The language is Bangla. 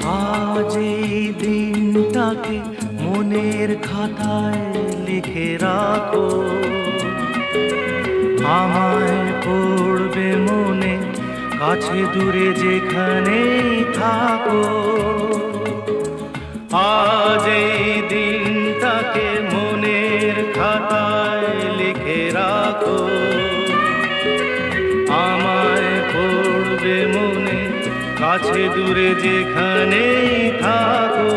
আজ এই দিনটাকে মনের খাতায় লিখে রাখো, আমায় পড়বে মনে, কাছে দূরে যেখানেই থাকো। আজ এই দিনটাকে মনের খাতায় লিখে রাখো, আমায় পড়বে মনে, কাছে দূরে যেখানেই থাকো।